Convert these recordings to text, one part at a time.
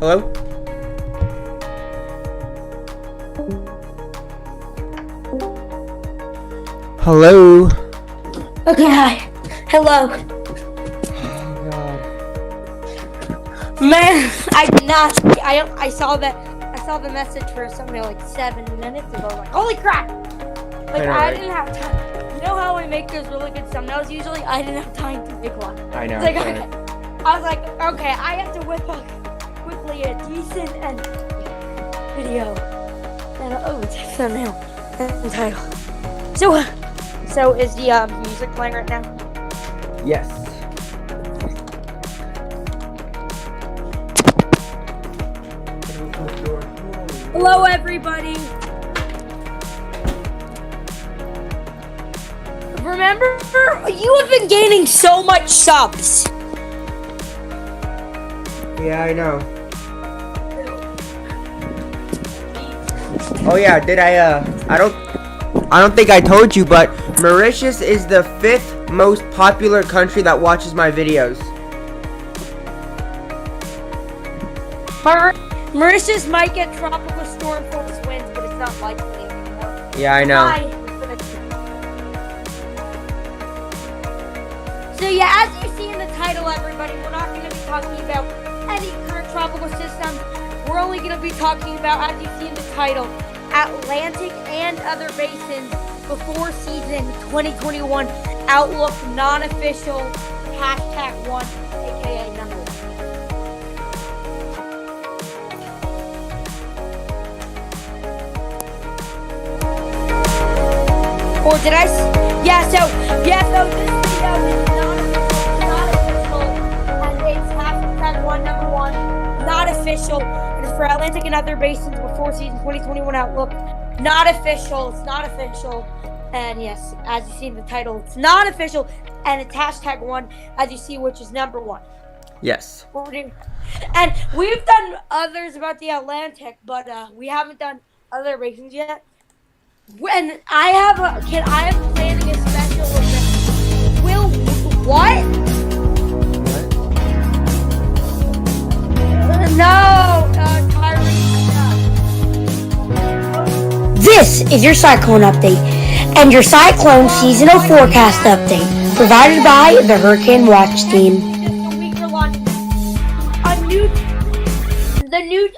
Hello? Hello? Okay, hi. Hello. Oh, God. Man, I did not. I saw the message for something like 7 minutes ago. Like, holy crap! Like, I know, I right? didn't have time. You know how we make those really good thumbnails? Usually, I didn't have time to make one. I know. It's like, right. okay. I was like, okay, I have to whip up quickly a decent and video. And it's a thumbnail and title. So is the music playing right now? Yes. Hello, everybody. Remember, you have been gaining so much subs. Yeah, I know. Oh yeah, did I don't think I told you, but Mauritius is the 5th most popular country that watches my videos. Mauritius might get tropical storm force winds, but it's not likely anymore. Yeah, I know. So yeah, as you see in the title, everybody, we're not going to be talking about any current tropical systems. We're only going to be talking about, as you see in the title, Atlantic and other basins before season 2021 outlook non-official #1, aka number 1. Or did I? Yeah. So this video is not official, and it's #1 number 1, not official. It is for Atlantic and other basins before season 2021 outlook. Not official. It's not official. And yes, as you see in the title, it's not official, and it's #1, as you see, which is number 1. Yes. And we've done others about the Atlantic, but we haven't done other basins yet. When I am planning a special event. What? No, This is your cyclone update and your cyclone seasonal forecast update provided by the Hurricane Watch team.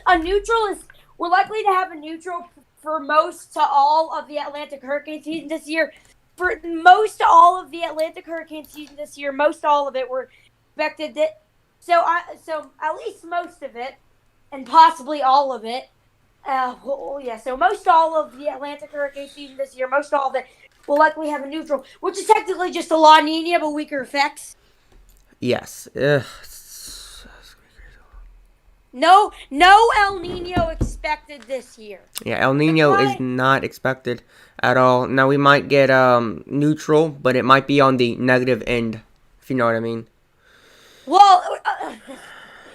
A neutral is, we're likely to have a neutral for most to all of the Atlantic hurricane season this year. For most to all of the Atlantic hurricane season this year, most all of it were expected that. So at least most of it, and possibly all of it. So most all of the Atlantic hurricane season this year, most all of it will likely have a neutral, which is technically just a La Nina but weaker effects. Yes. No El Nino expected this year. Yeah, El Nino is not expected at all. Now we might get neutral, but it might be on the negative end, if you know what I mean. Well,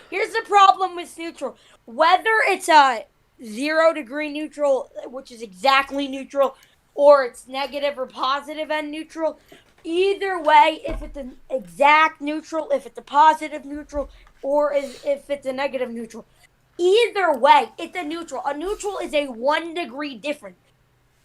here's the problem with neutral. Whether it's a 0-degree neutral, which is exactly neutral, or it's negative or positive and neutral, either way, if it's an exact neutral, if it's a positive neutral, or if it's a negative neutral, either way, it's a neutral. A neutral is a 1-degree difference.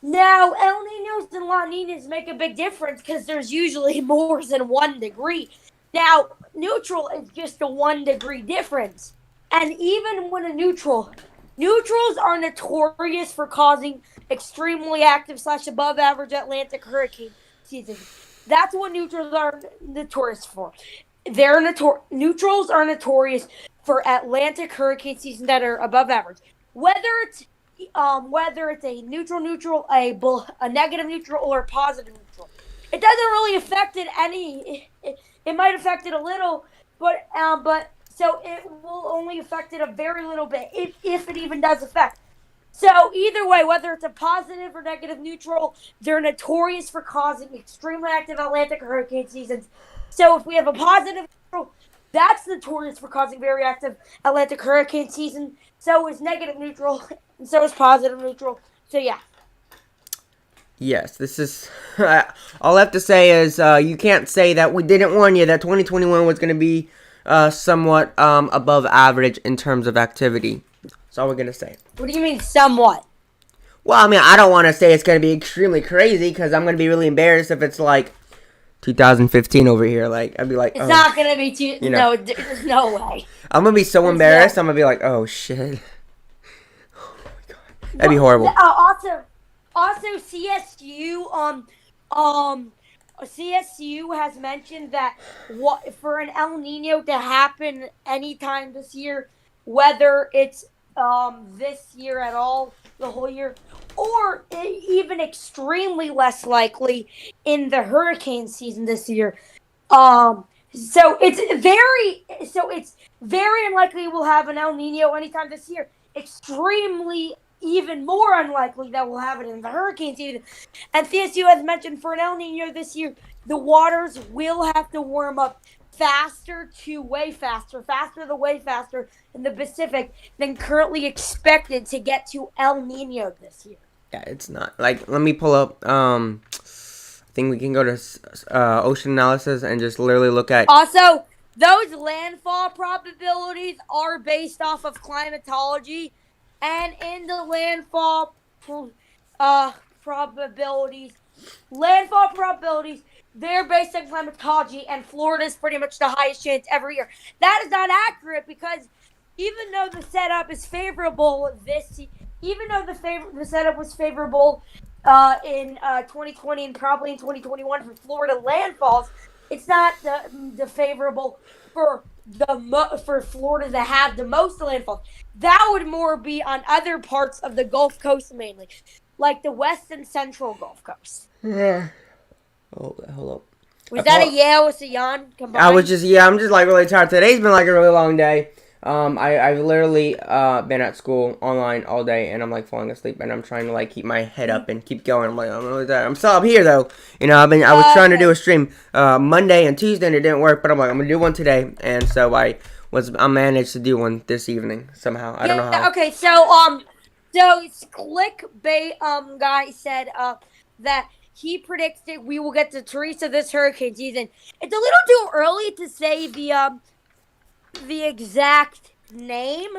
Now, El Ninos and La Ninas make a big difference because there's usually more than 1 degree. Now, neutral is just a 1-degree difference. And even when a neutrals are notorious for causing extremely active / above average Atlantic hurricane season. That's what neutrals are notorious for. Neutrals are notorious for Atlantic hurricane season that are above average. Whether it's a neutral, a negative neutral, or a positive neutral, it doesn't really affect it any. It might affect it a little, but so it will only affect it a very little bit, if it even does affect. So either way, whether it's a positive or negative neutral, they're notorious for causing extremely active Atlantic hurricane seasons. So if we have a positive neutral, that's notorious for causing very active Atlantic hurricane season. So is negative neutral, and so is positive neutral. So yeah. Yes, this is... all I have to say is you can't say that we didn't warn you that 2021 was going to be somewhat above average in terms of activity. That's all we're gonna say. What do you mean somewhat? Well, I mean, I don't want to say it's gonna be extremely crazy because I'm gonna be really embarrassed if it's like 2015 over here. Like, I'd be like, It's not gonna be too. you know. No, there's no way. I'm gonna be so There's embarrassed. no- I'm gonna be like, oh shit. Oh my god, that'd be horrible. Also, CSU has mentioned that for an El Nino to happen anytime this year, whether it's this year at all, the whole year, or even extremely less likely in the hurricane season this year. So it's very unlikely we'll have an El Nino anytime this year. Extremely even more unlikely that we'll have it in the hurricane season. And CSU has mentioned for an El Nino this year, the waters will have to warm up faster in the Pacific than currently expected to get to El Nino this year. Yeah, it's not. Like, let me pull up, I think we can go to ocean analysis and just literally look at. Also, those landfall probabilities are based off of climatology, and in the landfall probabilities, they're based on climatology, and Florida's pretty much the highest chance every year. That is not accurate because even though the setup is favorable the setup was favorable in 2020 and probably in 2021 for Florida landfalls, it's not the favorable for for Florida to have the most landfalls. That would more be on other parts of the Gulf Coast mainly, like the West and Central Gulf Coast. Yeah. Hold up. Was that a yeah or a Jan combined? I'm just like really tired. Today's been like a really long day. I've literally been at school online all day, and I'm like falling asleep, and I'm trying to like keep my head up and keep going. I'm like, I'm still up here though. You know, I was trying to do a stream Monday and Tuesday, and it didn't work. But I'm like, I'm gonna do one today, and so I managed to do one this evening somehow. I don't know how. Okay, so Clickbait guy said that he predicts that we will get to Teresa this hurricane season. It's a little too early to say the exact name,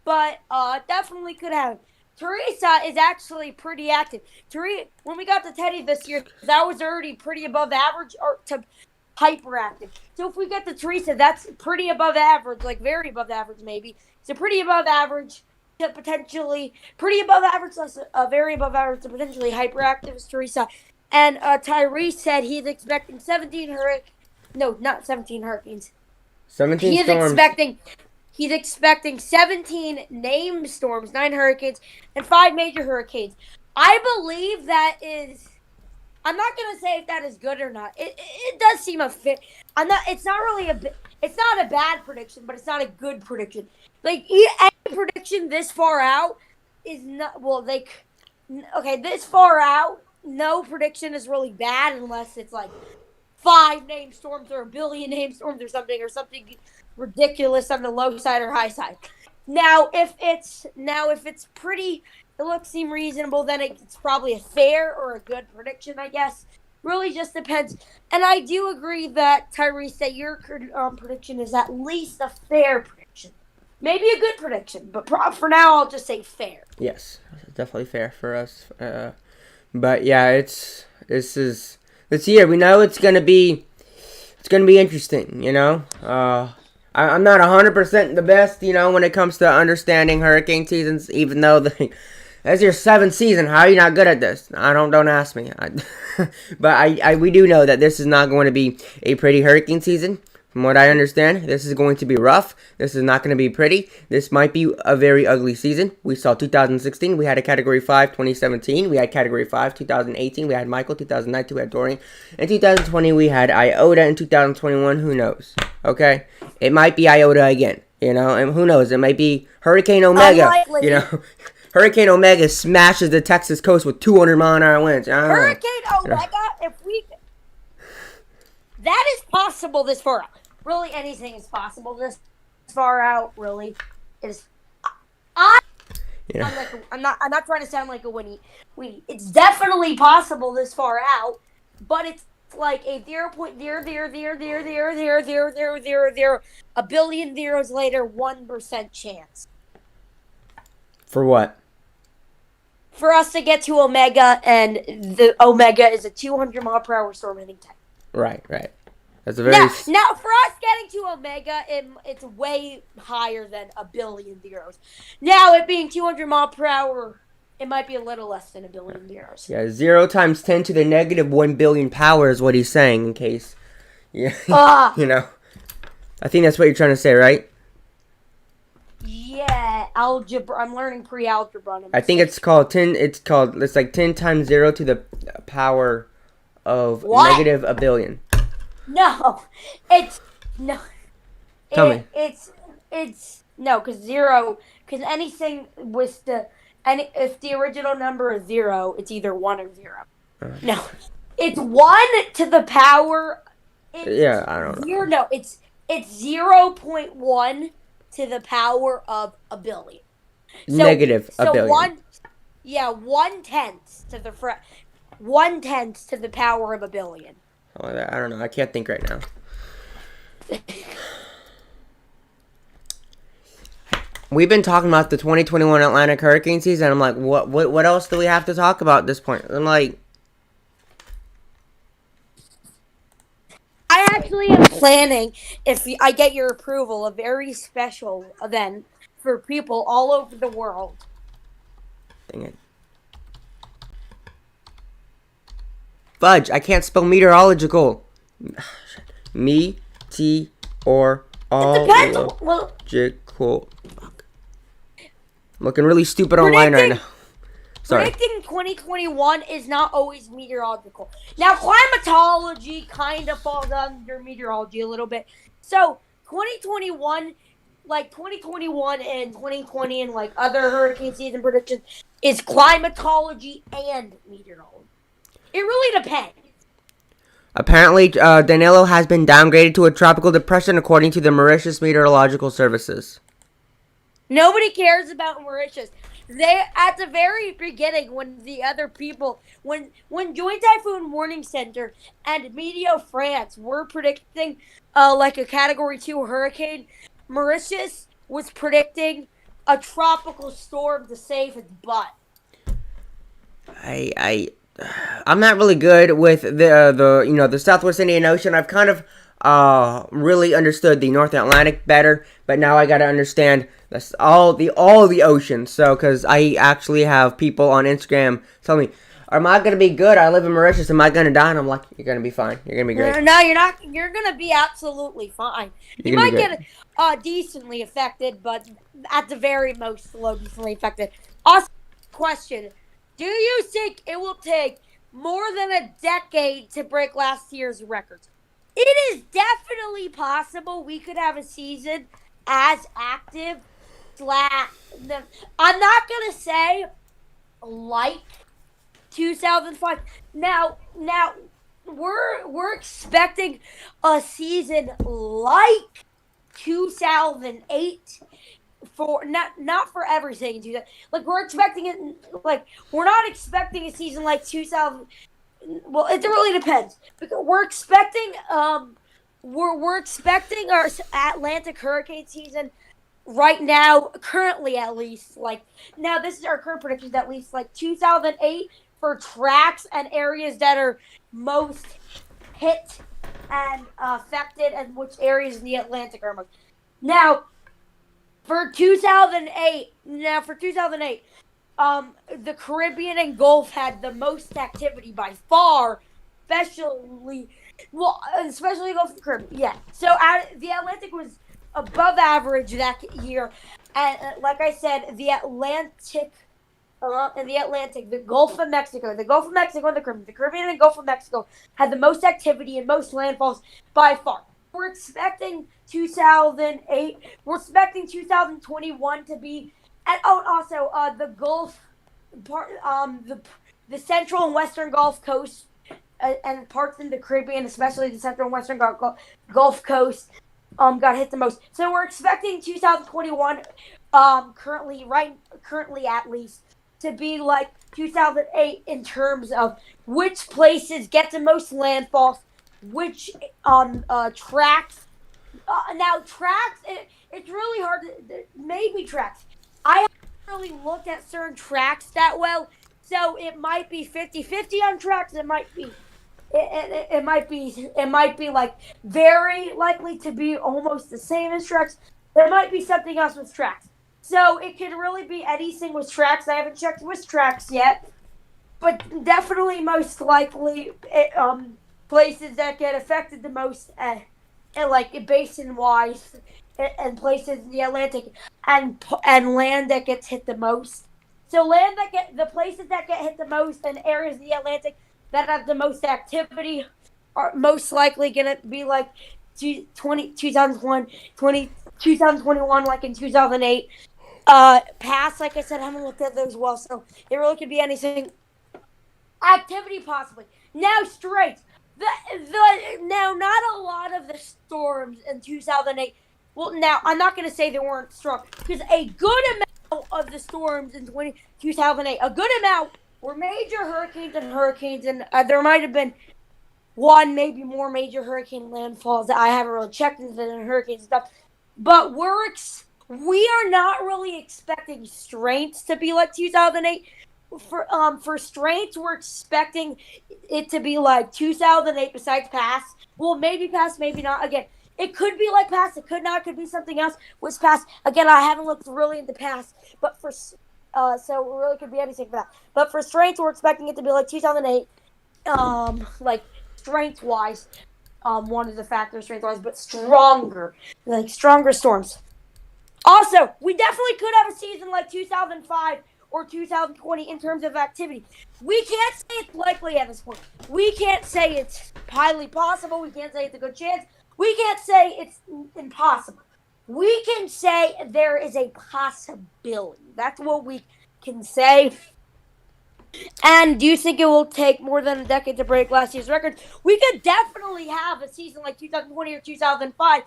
but definitely could have. Teresa is actually pretty active. When we got to Teddy this year, that was already pretty above average or to hyperactive. So if we get to Teresa, that's pretty above average, like very above average maybe. So pretty above average to potentially pretty above average, less very above average to potentially hyperactive is Teresa. And Tyrese said he's expecting 17 hurricanes. No, not 17 hurricanes. 17 storms. He's expecting 17 named storms, 9 hurricanes, and 5 major hurricanes. I believe that is. I'm not gonna say if that is good or not. It does seem a fit. It's not really it's not a bad prediction, but it's not a good prediction. Like any prediction this far out is not. Well, this far out, no prediction is really bad unless it's like 5 named storms or 1 billion named storms or something ridiculous on the low side or high side. Now, if it's pretty, it seem reasonable, then it's probably a fair or a good prediction, I guess. Really just depends. And I do agree that Tyrese, that your prediction is at least a fair prediction. Maybe a good prediction, but for now I'll just say fair. Yes, definitely fair for us. But yeah, this year we know it's gonna be interesting. You know, I'm not 100% the best. You know, when it comes to understanding hurricane seasons, even though that's your 7th season. How are you not good at this? Don't ask me. But we do know that this is not going to be a pretty hurricane season. From what I understand, this is going to be rough. This is not going to be pretty. This might be a very ugly season. We saw 2016. We had a Category 5, 2017. We had Category 5, 2018. We had Michael, 2019. We had Dorian. In 2020, we had Iota. In 2021, who knows? Okay? It might be Iota again. You know? And who knows? It might be Hurricane Omega. Unlikely. You know? Hurricane Omega smashes the Texas coast with 200-mile-an-hour winds. Hurricane Omega, that is possible this far out. Really, anything is possible this far out. Really, I'm not trying to sound like a weenie. It's definitely possible this far out, but it's like a 0.000000000 a billion zeros later 1% chance For what? for us to get to Omega, and the Omega is a 200-mile-per-hour storm hitting type. Right. That's a very... Now, for us getting to Omega, it's way higher than a billion zeros. Now, it being 200 mile per hour, it might be a little less than a billion zeros. Yeah, 0 times 10 to the negative 1 billion power is what he's saying, in case... Yeah, you know. I think that's what you're trying to say, right? Yeah, algebra. I'm learning pre-algebra. I think it's called 10... It's like 10 times 0 to the power of negative a billion. No, it's no. Tell me. It's no, because anything with if the original number is 0, it's either 1 or 0. No, it's 1 to the power. I don't know. No, it's 0.1 to the power of a billion. Negative a billion. 1/10 to the 1/10 to the power of a billion. Oh, I don't know. I can't think right now. We've been talking about the 2021 Atlantic hurricane season. I'm like, what else do we have to talk about at this point? I'm like, I actually am planning, if I get your approval, a very special event for people all over the world. Dang it. Fudge, I can't spell meteorological. Meteorological. Looking really stupid online right now. Sorry. Predicting 2021 is not always meteorological. Now, climatology kind of falls under meteorology a little bit. So, 2021 and 2020 and like other hurricane season predictions is climatology and meteorology. It really depends. Apparently, Danilo has been downgraded to a tropical depression according to the Mauritius Meteorological Services. Nobody cares about Mauritius. They, at the very beginning, when the other people, when Joint Typhoon Warning Center and Meteo France were predicting like a Category 2 hurricane, Mauritius was predicting a tropical storm to save its butt. I'm not really good with the Southwest Indian Ocean. I've kind of really understood the North Atlantic better, but now I got to understand all the oceans. So, because I actually have people on Instagram tell me, "Am I gonna be good? I live in Mauritius. Am I gonna die?" And I'm like, "You're gonna be fine. You're gonna be great." No, you're not. You're gonna be absolutely fine. You might get decently affected, but at the very most, decently affected. Awesome question. Do you think it will take more than a decade to break last year's records? It is definitely possible we could have a season as active. I'm not going to say like 2005. Now we're expecting a season like 2008. For not for everything, like we're expecting it. Like we're not expecting a season like 2000. Well, it really depends. Because we're expecting we're expecting our Atlantic hurricane season right now, currently at least. Like now, this is our current prediction. At least like 2008 for tracks and areas that are most hit and affected, and which areas in the Atlantic are most. Now. For 2008, the Caribbean and Gulf had the most activity by far, especially Gulf and Caribbean. Yeah, so the Atlantic was above average that year, and like I said, the Atlantic, the Gulf of Mexico, and the Caribbean, the Caribbean and Gulf of Mexico had the most activity and most landfalls by far. We're expecting 2008. We're expecting 2021 to be, and also the Gulf part, the Central and Western Gulf Coast, and parts in the Caribbean, especially the Central and Western Gulf Coast, got hit the most. So we're expecting 2021, currently at least, to be like 2008 in terms of which places get the most landfalls, which tracks. Now tracks, it's really hard to maybe tracks. I haven't really looked at certain tracks that well, so it might be 50-50 on tracks. It might be. It might be like very likely to be almost the same as tracks. There might be something else with tracks. So it could really be anything with tracks. I haven't checked with tracks yet, but definitely most likely places that get affected the most, and like basin wise, and places in the Atlantic, and land that gets hit the most. So the places that get hit the most and areas of the Atlantic that have the most activity are most likely going to be like 2001, 2021, like in 2008. Past, like I said, I haven't looked at those well, so it really could be anything. Activity possibly. Now straight. Now not a lot of the storms in 2008. Well, now I'm not going to say they weren't strong, because a good amount of the storms in 2008, a good amount were major hurricanes, and there might have been one, maybe more major hurricane landfalls that I haven't really checked into the hurricane stuff. But we are not really expecting strengths to be like 2008. For strengths, we're expecting it to be like 2008 besides past. Well, maybe past, maybe not. Again, it could be like past. It could not. It could be something else. Was past. Again, I haven't looked really into past. But so it really could be anything for that. But for strengths, we're expecting it to be like 2008. Like strength-wise, one of the factors strength-wise, but stronger. Like stronger storms. Also, we definitely could have a season like 2005 or 2020 in terms of activity. We can't say it's likely at this point. We can't say it's highly possible. We can't say it's a good chance. We can't say it's impossible. We can say there is a possibility. That's what we can say. And do you think it will take more than a decade to break last year's record? We could definitely have a season like 2020 or 2005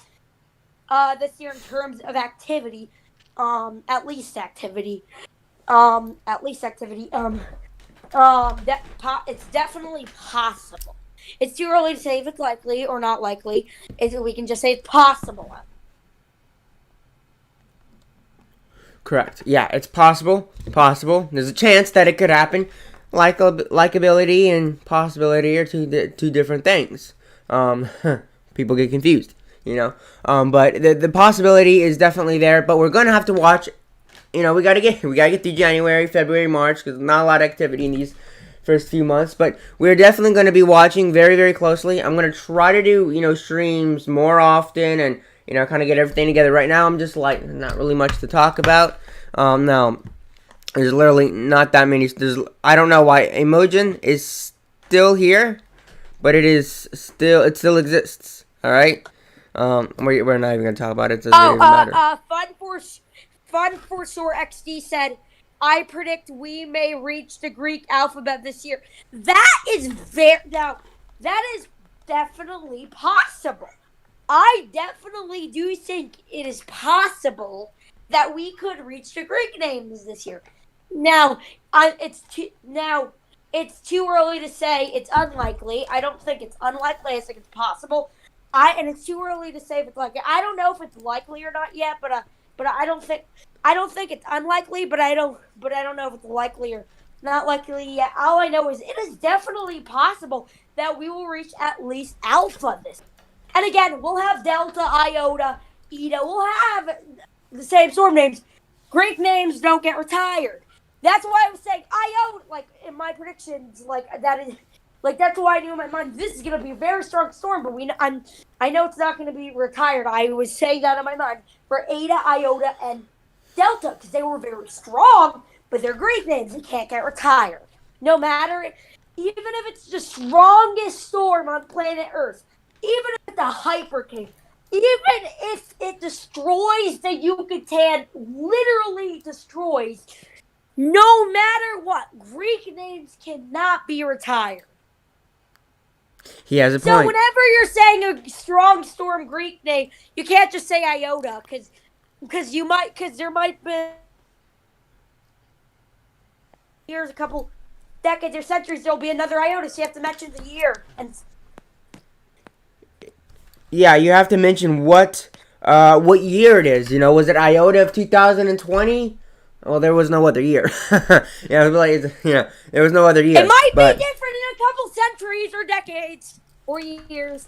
this year in terms of activity. At least activity. It's definitely possible. It's too early to say if it's likely or not likely. We can just say it's possible. Correct. Yeah, it's possible. Possible. There's a chance that it could happen. Likability and possibility are two different things. People get confused, But the possibility is definitely there. But we're gonna have to watch. We gotta get through January, February, March, because not a lot of activity in these first few months. But we're definitely gonna be watching very, very closely. I'm gonna try to do streams more often and kind of get everything together. Right now, I'm just like not really much to talk about. Now, there's literally not that many. I don't know why IMOGEN is still here, but it still exists. All right. We're not even gonna talk about it. It doesn't even matter. Fun for Sore XD said, I predict we may reach the Greek alphabet this year. That is definitely possible. I definitely do think it is possible that we could reach the Greek names this year. Now, it's too early to say it's unlikely. I don't think it's unlikely. I think it's possible. And it's too early to say if it's likely. I don't know if it's likely or not yet, but I don't think it's unlikely, but I don't know if it's likely or not likely yet. All I know is it is definitely possible that we will reach at least alpha this. And again, we'll have Delta, Iota, Eta. We'll have the same storm names. Greek names don't get retired. That's why I was saying Iota, like in my predictions, that's why I knew in my mind this is gonna be a very strong storm. But I know it's not gonna be retired. I was saying that in my mind for Eta, Iota, and Delta because they were very strong, but they're Greek names. They can't get retired. No matter, even if it's the strongest storm on planet Earth, even if it's a hypercane, even if it destroys the Yucatan, literally destroys, no matter what, Greek names cannot be retired. He has a point. So whenever you're saying a strong storm Greek name, you can't just say Iota because there might be years, a couple decades or centuries, there'll be another iota. So you have to mention the year. And yeah, you have to mention what year it is. Was it iota of 2020? Well, there was no other year. Yeah, there was no other year. It might but, be different in a couple centuries or decades or years.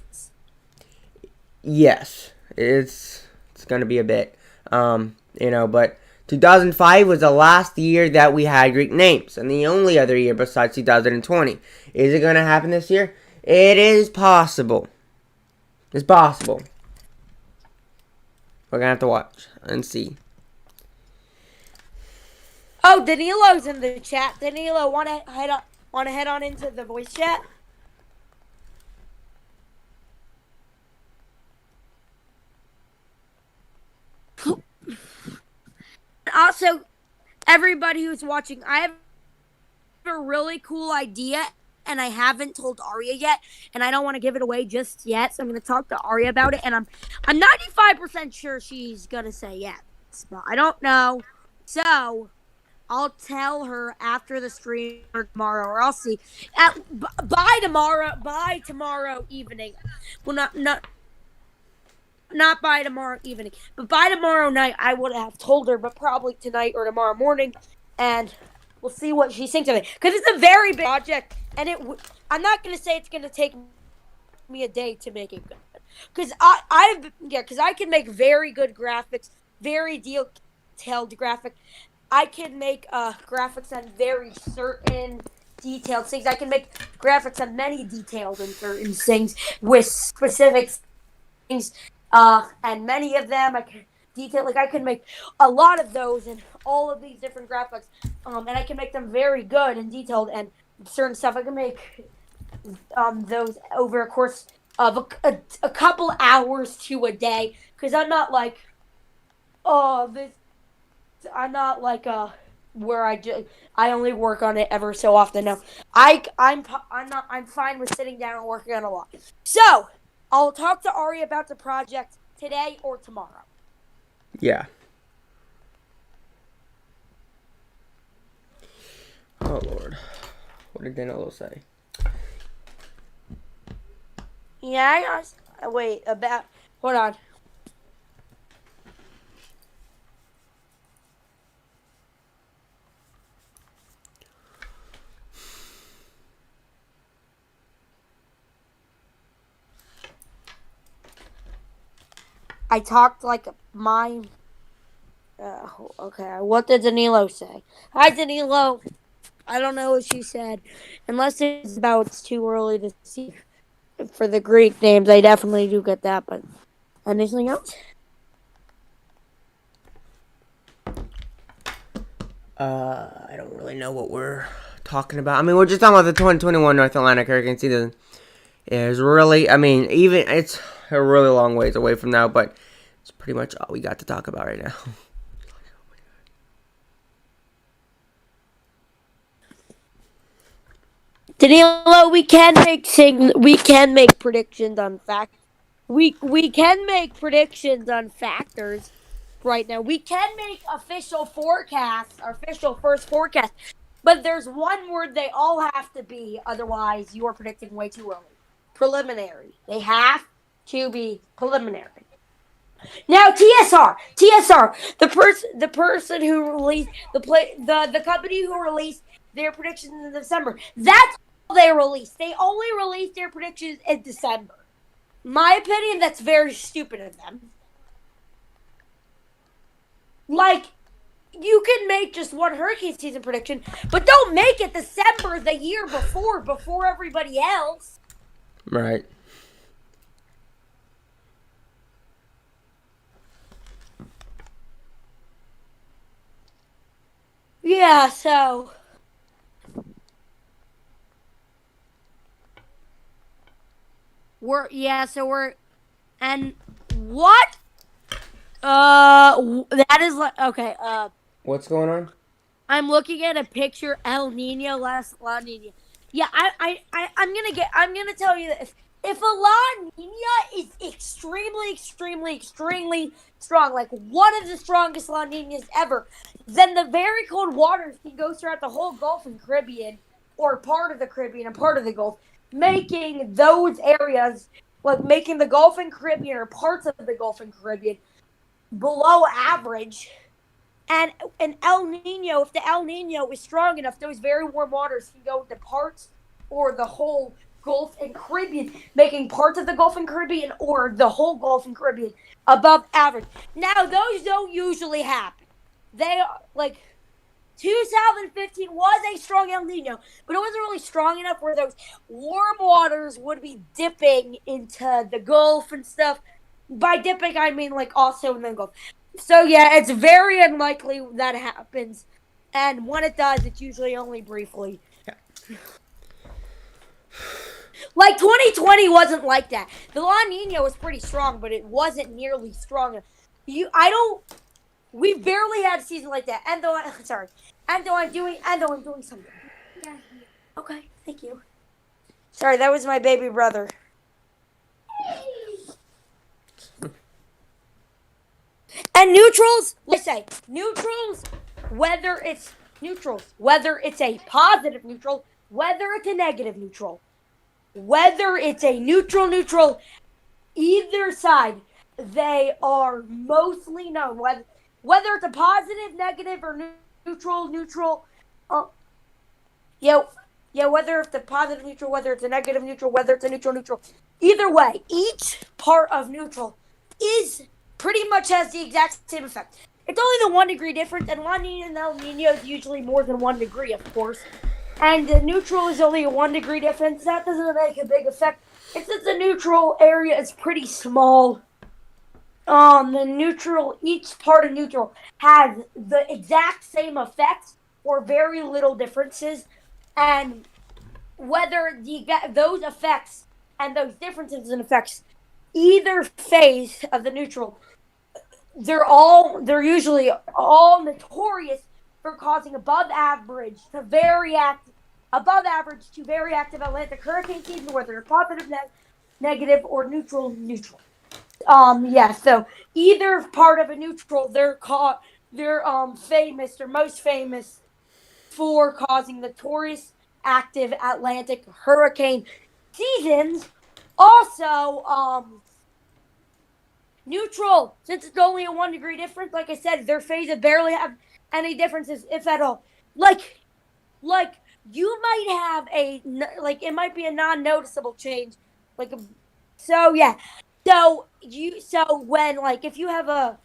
Yes, it's gonna be a bit. But 2005 was the last year that we had Greek names, and the only other year besides 2020. Is it gonna happen this year? It is possible. It's possible. We're gonna have to watch and see. Oh, Danilo's in the chat. Danilo, wanna head on into the voice chat? Also, everybody who's watching, I have a really cool idea, and I haven't told Arya yet, and I don't want to give it away just yet. So I'm going to talk to Arya about it, and I'm 95% sure she's going to say yes, but I don't know. So I'll tell her after the stream or tomorrow, or I'll see. By tomorrow evening. Well, not by tomorrow evening, but by tomorrow night, I would have told her, but probably tonight or tomorrow morning, and we'll see what she thinks of it. Because it's a very big project, and I'm not going to say it's going to take me a day to make it good. Because I can make very good graphics, very detailed graphics. I can make graphics on very certain detailed things. I can make graphics on many detailed and certain things with specific things. And many of them I can detail. Like I can make a lot of those and all of these different graphics. And I can make them very good and detailed and certain stuff. I can make those over a course of a couple hours to a day. Because I'm not like, I'm not like where I only work on it ever so often. No, I'm fine with sitting down and working on a lot. So I'll talk to Ari about the project today or tomorrow. Yeah. Oh Lord, what did Danilo say? Yeah, wait about. Hold on. I talked like my. Okay, what did Danilo say? Hi, Danilo. I don't know what she said. Unless it's about it's too early to see for the Greek names. I definitely do get that, but anything else? I don't really know what we're talking about. I mean, we're just talking about the 2021 North Atlantic hurricane season. It's really, even it's a really long ways away from now, but it's pretty much all we got to talk about right now. Danilo, we can make predictions on fact. We can make predictions on factors right now. We can make official forecasts, official first forecast. But there's one word they all have to be, otherwise you are predicting way too early. Preliminary. They have to be preliminary. Now TSR, the person who released the company who released their predictions in December. That's all they released. They only released their predictions in December. My opinion, that's very stupid of them. Like, you can make just one hurricane season prediction, but don't make it December the year before everybody else. Right. Yeah, so and what? That is like okay. What's going on? I'm looking at a picture. El Nino, La Nina. Yeah, I'm gonna tell you this. if a La Nina is extremely, extremely, extremely strong, like one of the strongest La Ninas ever, then the very cold waters can go throughout the whole Gulf and Caribbean, or part of the Caribbean and part of the Gulf, making those areas, like making the Gulf and Caribbean or parts of the Gulf and Caribbean below average. And an El Nino, if the El Nino is strong enough, those very warm waters can go into parts or the whole Gulf and Caribbean, making parts of the Gulf and Caribbean or the whole Gulf and Caribbean above average. Now, those don't usually happen. They are like 2015 was a strong El Nino, but it wasn't really strong enough where those warm waters would be dipping into the Gulf and stuff. By dipping, I mean like also in the Gulf. So yeah, it's very unlikely that happens, and when it does, it's usually only briefly. Like 2020 wasn't like that. The La Nina was pretty strong, but it wasn't nearly strong enough. We barely had a season like that. And though I'm doing something. Yeah. Okay, thank you. Sorry, that was my baby brother. And neutrals, let's say, whether it's a positive neutral, whether it's a negative neutral, whether it's a neutral, either side, they are mostly known. Whether it's a positive, negative, or neutral, whether it's a positive neutral, whether it's a negative neutral, whether it's a neutral, either way, each part of neutral is pretty much has the exact same effect. It's only the 1 degree difference, and La Nina and El Nino is usually more than 1 degree, of course. And the neutral is only a 1 degree difference. That doesn't make a big effect. And since the neutral area is pretty small, each part of neutral has the exact same effects or very little differences. And whether those effects and those differences in effects, either phase of the neutral, they're usually all notorious for causing above average to very active Atlantic hurricane season, whether it's positive, negative, or neutral. So either part of a neutral, they're famous or most famous for causing notorious active Atlantic hurricane seasons. Also, neutral, since it's only a 1 degree difference, like I said, their phases barely have any differences, if at all. Like you might have it might be a non-noticeable change. So when if you have a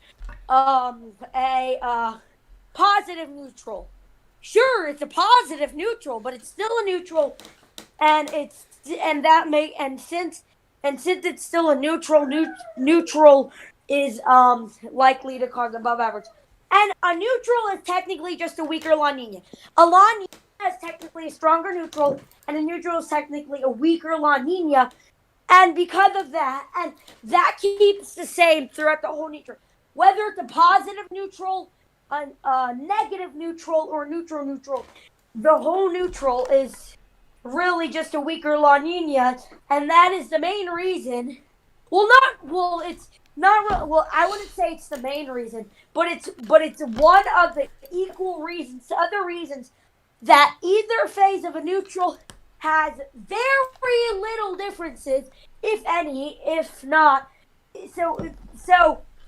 positive neutral, sure, it's a positive neutral, but it's still a neutral, and since it's still a neutral is likely to cause above average. And a neutral is technically just a weaker La Nina. A La Nina is technically a stronger neutral, and a neutral is technically a weaker La Nina. And because of that, and that keeps the same throughout the whole neutral. Whether it's a positive neutral, a negative neutral, or neutral, the whole neutral is really just a weaker La Nina, and that is the main reason. I wouldn't say it's the main reason, but it's one of the equal reasons, other reasons, that either phase of a neutral has very little differences, if any, if not. So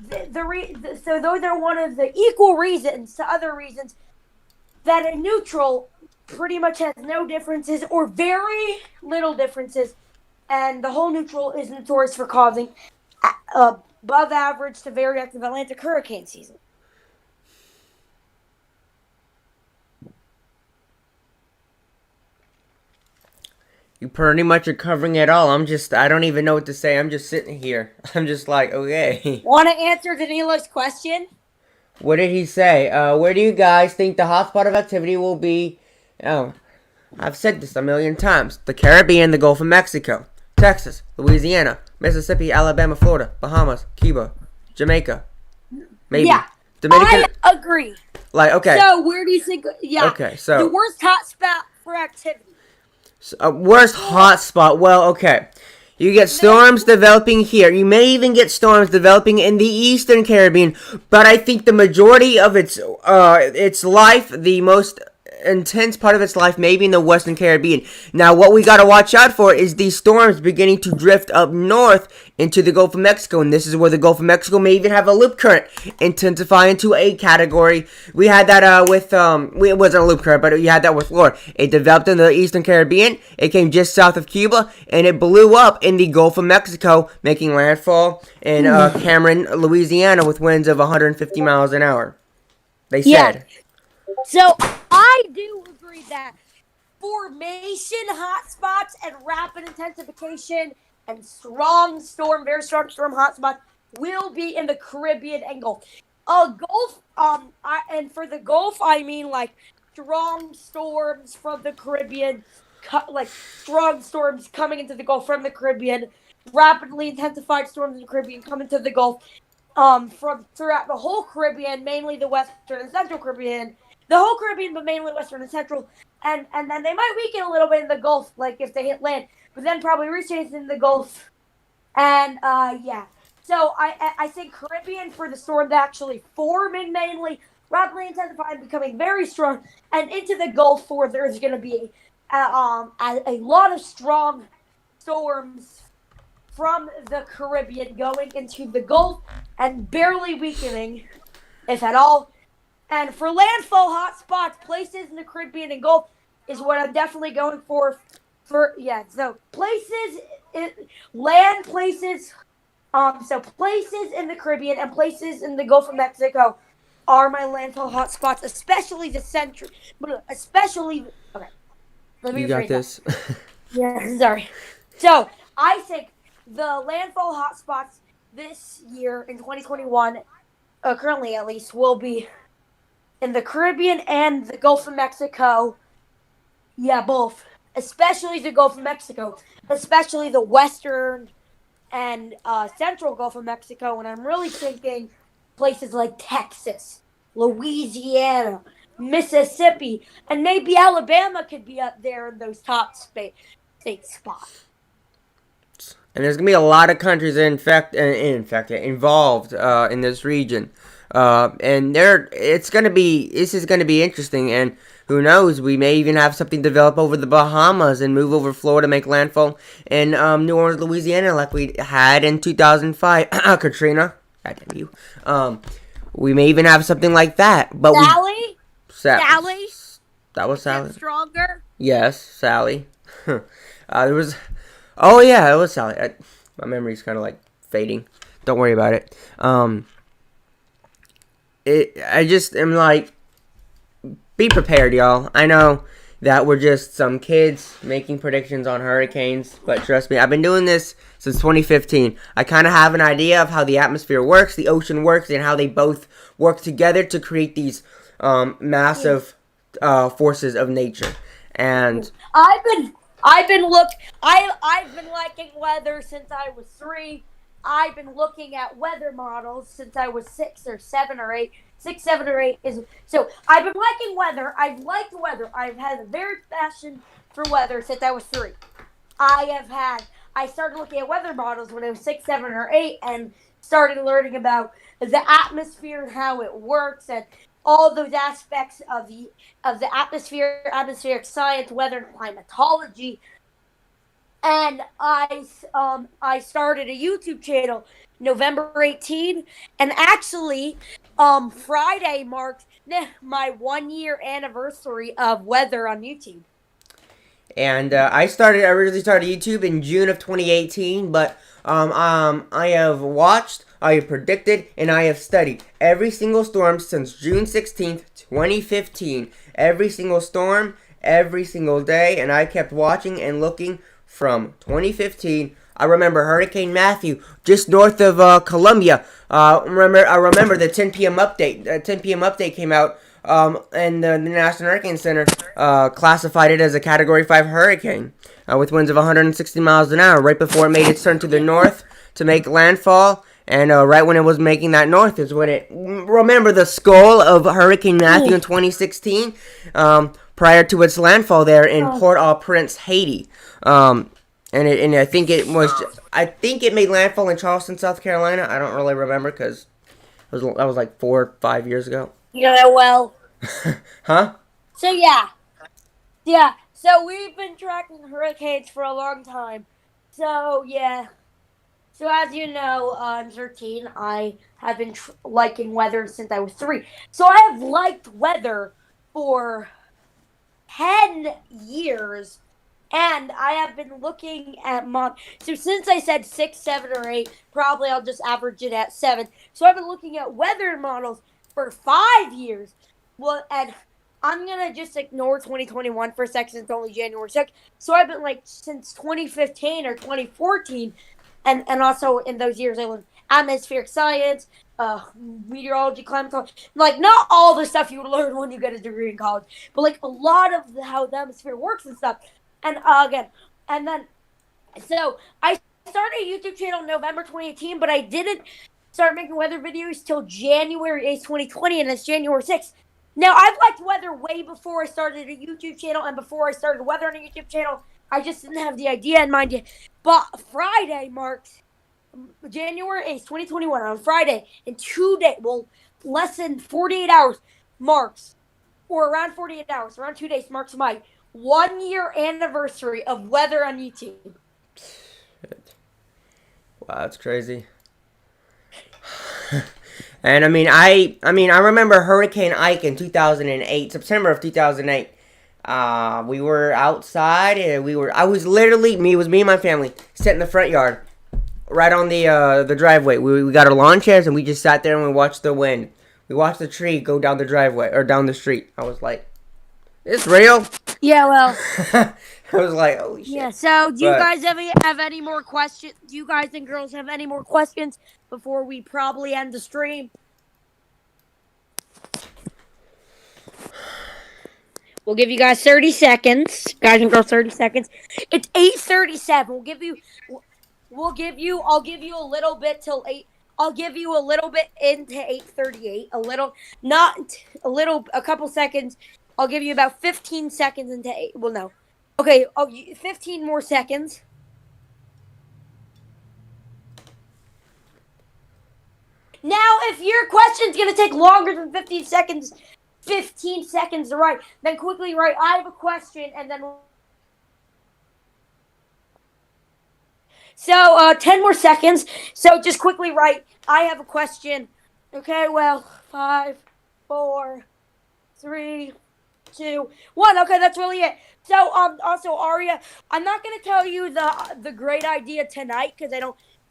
those are one of the equal reasons to other reasons that a neutral pretty much has no differences or very little differences, and the whole neutral is notorious for causing above average to very active Atlantic hurricane season. You pretty much are covering it all. I don't even know what to say. I'm just sitting here. I'm just like, okay. Want to answer Danilo's question? What did he say? Where do you guys think the hotspot of activity will be? Oh, I've said this a million times. The Caribbean, the Gulf of Mexico, Texas, Louisiana, Mississippi, Alabama, Florida, Bahamas, Cuba, Jamaica. Maybe. Yeah, Dominican. I agree. Okay. So where do you think? Yeah. Okay, so the worst hotspot for activity. Worst hotspot. Well, okay. You get storms developing here. You may even get storms developing in the Eastern Caribbean. But I think the majority of its life, the most intense part of its life, maybe in the Western Caribbean. Now, what we got to watch out for is these storms beginning to drift up north into the Gulf of Mexico, and this is where the Gulf of Mexico may even have a loop current intensify into a category. We had that with it wasn't a loop current, but you had that with Laura. It developed in the Eastern Caribbean. It came just south of Cuba, and it blew up in the Gulf of Mexico, making landfall in Cameron, Louisiana, with winds of 150 miles an hour. They said. Yeah. So I do agree that formation hotspots and rapid intensification and very strong storm hotspots will be in the Caribbean and Gulf. Gulf. And for the Gulf, I mean like strong storms from the Caribbean, like strong storms coming into the Gulf from the Caribbean, rapidly intensified storms in the Caribbean coming to the Gulf. From throughout the whole Caribbean, mainly the Western and Central Caribbean. The whole Caribbean, but mainly Western and Central, and then they might weaken a little bit in the Gulf, like if they hit land, but then probably retrace in the Gulf, and yeah. So I think Caribbean for the storm actually forming mainly, rapidly intensifying, becoming very strong, and into the Gulf where there's going to be a lot of strong storms from the Caribbean going into the Gulf and barely weakening, if at all. And for landfall hotspots, places in the Caribbean and Gulf is what I'm definitely going for. So places, land places, so places in the Caribbean and places in the Gulf of Mexico are my landfall hotspots, especially the central. Okay, let me rephrase You got this. Yeah, sorry. So I think the landfall hotspots this year in 2021, currently at least, will be in the Caribbean and the Gulf of Mexico. Yeah, both. Especially the Gulf of Mexico. Especially the Western and Central Gulf of Mexico. And I'm really thinking places like Texas, Louisiana, Mississippi, and maybe Alabama could be up there in those top state spots. And there's gonna be a lot of countries involved in this region, and this is gonna be interesting. And who knows, we may even have something develop over the Bahamas and move over Florida, make landfall in New Orleans, Louisiana, like we had in 2005, Katrina. Goddamn you. We may even have something like that. But Sally. That was Sally. Stronger. Yes, Sally. There was. Oh yeah, it was Sally. My memory's kind of like fading. Don't worry about it. I just am like, be prepared, y'all. I know that we're just some kids making predictions on hurricanes, but trust me, I've been doing this since 2015. I kind of have an idea of how the atmosphere works, the ocean works, and how they both work together to create these massive forces of nature. And I've been liking weather since I was 3. I've been looking at weather models since I was 6 or 7 or 8. 6, 7, or 8 is so. I've been liking weather. I've liked weather. I've had a very passion for weather since I was 3. I started looking at weather models when I was 6, 7, or 8, and started learning about the atmosphere and how it works and all those aspects of the atmosphere, atmospheric science, weather, and climatology. And I started a YouTube channel November 18, and actually, Friday marked my 1-year anniversary of weather on YouTube. And I originally started YouTube in June of 2018, but I have watched, I have predicted, and I have studied every single storm since June 16th, 2015. Every single storm, every single day, and I kept watching and looking from 2015. I remember Hurricane Matthew just north of Columbia. I remember the 10 p.m. update. 10 p.m. update came out, and the National Hurricane Center classified it as a Category 5 hurricane with winds of 160 miles an hour. Right before it made its turn to the north to make landfall, and right when it was making that north is when it. Remember the skull of Hurricane Matthew in 2016, prior to its landfall there in Port-au-Prince, Haiti. And I think it was. I think it made landfall in Charleston, South Carolina. I don't really remember because that was like 4 or 5 years ago. Yeah, well. Huh? So yeah. Yeah. So we've been tracking hurricanes for a long time. So yeah. So as you know, I'm 13. I have been liking weather since I was 3. So I have liked weather for 10 years. And I have been looking at so since I said 6, 7, or 8, probably I'll just average it at 7. So I've been looking at weather models for 5 years. Well, and I'm gonna just ignore 2021 for a second. It's only January 6th. So I've been like since 2015 or 2014, and also in those years I learned atmospheric science, meteorology, climatology, like not all the stuff you learn when you get a degree in college, but like a lot of how the atmosphere works and stuff. And again, and then, so I started a YouTube channel in November 2018, but I didn't start making weather videos till January 8th, 2020, and it's January 6th. Now, I've liked weather way before I started a YouTube channel, and before I started weather on a YouTube channel, I just didn't have the idea in mind yet. But Friday marks January 8th, 2021, on Friday, in 2 days, well, less than 48 hours, marks, or around 48 hours, around 2 days, marks my 1-year anniversary of weather on YouTube. Wow, that's crazy. And I remember Hurricane Ike in 2008, September of 2008. We were outside and I was literally it was me and my family sitting in the front yard, right on the driveway. We got our lawn chairs and we just sat there and we watched the wind. We watched the tree go down the driveway or down the street. I was like, "It's real." Yeah, well. I was like, "Holy shit." Yeah, so do you guys have any more questions? Do you guys and girls have any more questions before we probably end the stream? We'll give you guys 30 seconds. Guys and girls, 30 seconds. It's 8:37. I'll give you a little bit till 8. I'll give you a little bit into 8:38. A couple seconds. I'll give you about 15 seconds into 8. Well, no. Okay, 15 more seconds. Now, if your question's going to take longer than 15 seconds to write, then quickly write, "I have a question," and then... So, 10 more seconds. So, just quickly write, "I have a question." Okay, well, 5, 4, 3, 2, 1. Okay, that's really it. So, also, Aria, I'm not going to tell you the great idea tonight because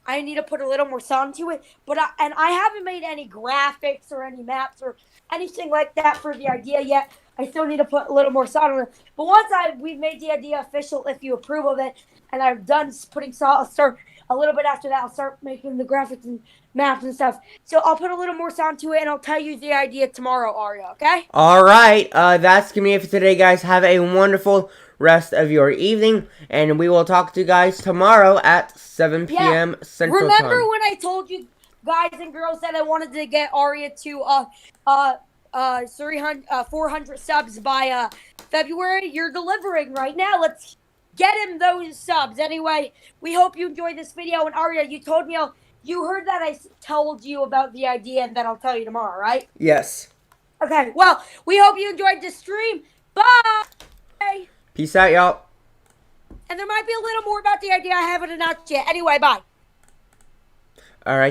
I need to put a little more sound to it. But I haven't made any graphics or any maps or anything like that for the idea yet. I still need to put a little more sound on it. But once we've made the idea official, if you approve of it, and I've done putting sound, I'll start a little bit after that. I'll start making the graphics and maps and stuff. So I'll put a little more sound to it, and I'll tell you the idea tomorrow, Aria. Okay? All right. That's gonna be it for today, guys. Have a wonderful rest of your evening, and we will talk to you guys tomorrow at 7 p.m. Central Time. Remember when I told you, guys and girls, that I wanted to get Aria to 400 subs by February? You're delivering right now. Let's get him those subs. Anyway, we hope you enjoyed this video. And Aria, you told me you heard that I told you about the idea, and then I'll tell you tomorrow, right? Yes. Okay. Well, we hope you enjoyed the stream. Bye. Peace out, y'all. And there might be a little more about the idea I haven't announced yet. Anyway, bye. All right.